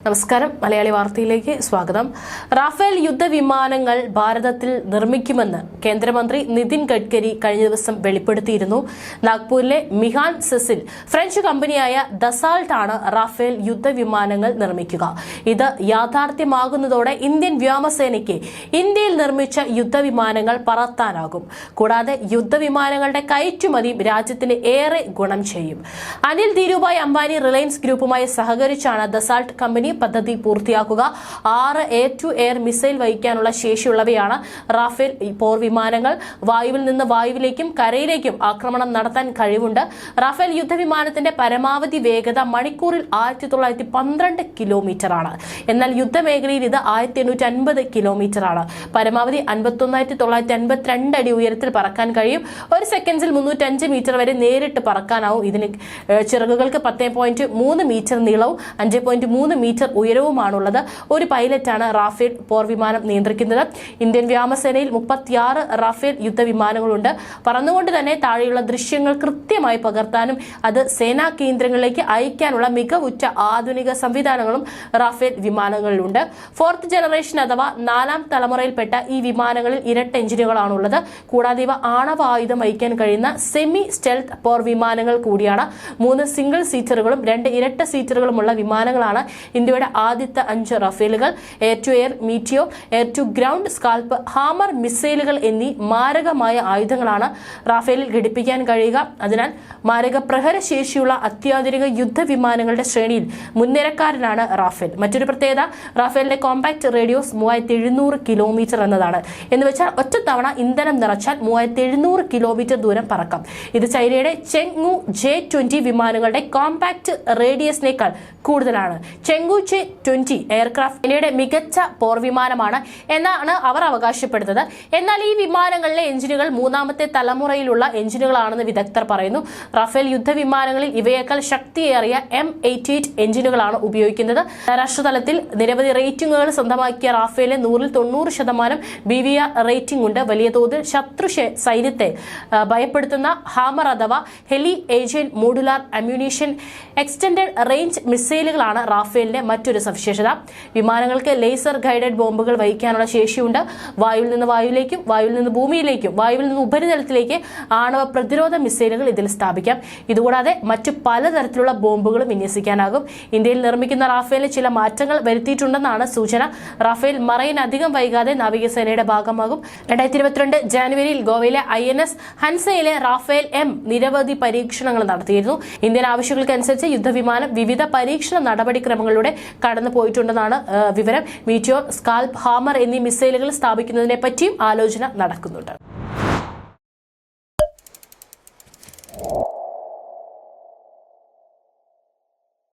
നമസ്കാരം മലയാളി വാർത്തയിലേക്ക് സ്വാഗതം. റാഫേൽ യുദ്ധവിമാനങ്ങൾ ഭാരതത്തിൽ നിർമ്മിക്കുമെന്ന് കേന്ദ്രമന്ത്രി നിതിൻ ഗഡ്കരി കഴിഞ്ഞ ദിവസം വെളിപ്പെടുത്തിയിരുന്നു. നാഗ്പൂരിലെ മിഹാൻ സെസിൽ ഫ്രഞ്ച് കമ്പനിയായ ദസാൾട്ട് ആണ് റാഫേൽ യുദ്ധവിമാനങ്ങൾ നിർമ്മിക്കുക. ഇത് യാഥാർത്ഥ്യമാകുന്നതോടെ ഇന്ത്യൻ വ്യോമസേനയ്ക്ക് ഇന്ത്യയിൽ നിർമ്മിച്ച യുദ്ധവിമാനങ്ങൾ പറത്താനാകും. കൂടാതെ യുദ്ധവിമാനങ്ങളുടെ കയറ്റുമതിയും രാജ്യത്തിന് ഏറെ ഗുണം ചെയ്യും. അനിൽ ധീരുഭായ് അംബാനി റിലയൻസ് ഗ്രൂപ്പുമായി സഹകരിച്ചാണ് ദസാൾട്ട് കമ്പനി പദ്ധതി പൂർത്തിയാക്കുക. 6 എയർ ടു എയർ മിസൈൽ വഹിക്കാനുള്ള ശേഷിയുള്ളവയാണ് റാഫേൽ പോർ വിമാനങ്ങൾ. വായുവിൽ നിന്ന് വായുവിലേക്കും കരയിലേക്കും ആക്രമണം നടത്താൻ കഴിവുണ്ട്. റാഫേൽ യുദ്ധവിമാനത്തിന്റെ പരമാവധി വേഗത മണിക്കൂറിൽ 1912 കിലോമീറ്റർ ആണ്. എന്നാൽ യുദ്ധമേഖലയിൽ ഇത് 1850 കിലോമീറ്റർ ആണ്. പരമാവധി 51,952 അടി ഉയരത്തിൽ പറക്കാൻ കഴിയും. ഒരു സെക്കൻഡിൽ 305 മീറ്റർ വരെ നേരിട്ട് പറക്കാനാവും. ഇതിന് ചിറകുകൾക്ക് 10.3 മീറ്റർ നീളവും 5.3 മീറ്റർ ഉയരവുമാണുള്ളത്. ഒരു പൈലറ്റാണ് റാഫേൽ പോർ വിമാനം നിയന്ത്രിക്കുന്നത്. Indian വ്യോമസേനയിൽ 36 Rafale യുദ്ധവിമാനങ്ങളുണ്ട്. പറന്നുകൊണ്ട് തന്നെ താഴെയുള്ള ദൃശ്യങ്ങൾ കൃത്യമായി പകർത്താനും അത് സേനാ കേന്ദ്രങ്ങളിലേക്ക് അയക്കാനുള്ള മികവുറ്റ ആധുനിക സംവിധാനങ്ങളും റാഫേൽ വിമാനങ്ങളിലുണ്ട്. 4th ജനറേഷൻ അഥവാ 4ാം തലമുറയിൽപ്പെട്ട ഈ വിമാനങ്ങളിൽ ഇരട്ട എഞ്ചിനുകളാണുള്ളത്. കൂടാതെ ഇവ ആണവ ആയുധം വഹിക്കാൻ കഴിയുന്ന സെമി സ്റ്റെൽത്ത് പോർ വിമാനങ്ങൾ കൂടിയാണ്. 3 സിംഗിൾ സീറ്ററുകളും 2 ഇരട്ട സീറ്ററുകളുമുള്ള വിമാനങ്ങളാണ് ഇന്ത്യയുടെ ആദ്യത്തെ 5 റാഫേലുകൾ. Air to air Meteor, air to ground Scalp, Hammer മിസൈലുകൾ എന്നീ മാരകമായ ആയുധങ്ങളാണ് റാഫേലിൽ ഘടിപ്പിക്കാൻ കഴിയുക. അതിനാൽ മാരക പ്രഹരശേഷിയുള്ള അത്യാധുനിക യുദ്ധവിമാനങ്ങളുടെ ശ്രേണിയിൽ മുൻനിരക്കാരനാണ് റാഫേൽ. മറ്റൊരു പ്രത്യേകത റാഫേലിന്റെ കോമ്പാക്ട് റേഡിയോസ് 3700 കിലോമീറ്റർ എന്നതാണ്. എന്ന് വെച്ചാൽ ഒറ്റത്തവണ ഇന്ധനം നിറച്ചാൽ 3700 കിലോമീറ്റർ ദൂരം പറക്കാം. ഇത് ചൈനയുടെ ചെങ്ഗു J-20 വിമാനങ്ങളുടെ കോമ്പാക്ട് റേഡിയസിനേക്കാൾ കൂടുതലാണ്. ചെങ്ഗു J-20 എയർക്രാഫ്റ്റ് ഇന്ത്യയുടെ മികച്ച പോർ വിമാനമാണ് എന്നാണ് അവർ അവകാശപ്പെടുന്നത്. എന്നാൽ ഈ വിമാനങ്ങളിലെ എഞ്ചിനുകൾ 3ാമത്തെ തലമുറയിലുള്ള എഞ്ചിനുകളാണെന്ന് വിദഗ്ധർ പറയുന്നു. റാഫേൽ യുദ്ധവിമാനങ്ങളിൽ ഇവയേക്കാൾ ശക്തിയേറിയ M88 എഞ്ചിനുകളാണ് ഉപയോഗിക്കുന്നത്. അന്താരാഷ്ട്ര തലത്തിൽ നിരവധി റേറ്റിംഗുകൾ സ്വന്തമാക്കിയ റാഫേലിന് 100ൽ 90% BVR റേറ്റിംഗ് ഉണ്ട്. വലിയ തോതിൽ ശത്രു സൈന്യത്തെ ഭയപ്പെടുത്തുന്ന ഹാമർ അഥവാ highly agile modular ammunition extended range മിസൈലുകളാണ് റാഫേലിന്റെ മറ്റൊരു സവിശേഷത. വിമാനങ്ങൾക്ക് ലേസർ ഗൈഡഡ് ബോംബുകൾ വഹിക്കാനുള്ള ശേഷിയുണ്ട്. വായുവിൽ നിന്ന് വായുവിലേക്കും വായുവിൽ നിന്ന് ഭൂമിയിലേക്കും വായുവിൽ നിന്ന് ഉപരിതലത്തിലേക്ക് ആണവ പ്രതിരോധ മിസൈലുകൾ ഇതിൽ സ്ഥാപിക്കാം. ഇതുകൂടാതെ മറ്റു പലതരത്തിലുള്ള ബോംബുകളും വിന്യസിക്കാനാകും. ഇന്ത്യയിൽ നിർമ്മിക്കുന്ന റാഫേലിന് ചില മാറ്റങ്ങൾ വരുത്തിയിട്ടുണ്ടെന്നാണ് സൂചന. റാഫേൽ മറൈൻ അധികം വൈകാതെ നാവികസേനയുടെ ഭാഗമാകും. 2022 ജാനുവരിയിൽ ഗോവയിലെ INS ഹൻസയിലെ റാഫേൽ M നിരവധി പരീക്ഷണങ്ങൾ നടത്തിയിരുന്നു. ഇന്ത്യൻ ആവശ്യങ്ങൾക്കനുസരിച്ച് യുദ്ധവിമാനം വിവിധ പരീക്ഷണ നടപടിക്രമങ്ങളിലൂടെ കടന്നു പോയിട്ടുണ്ടെന്നാണ് വിവരം. മീറ്റിയോർ, സ്കാൽപ്പ്, ഹാമർ എന്നീ മിസൈലുകൾ സ്ഥാപിക്കുന്നതിനെ പറ്റിയും ആലോചന നടക്കുന്നുണ്ട്.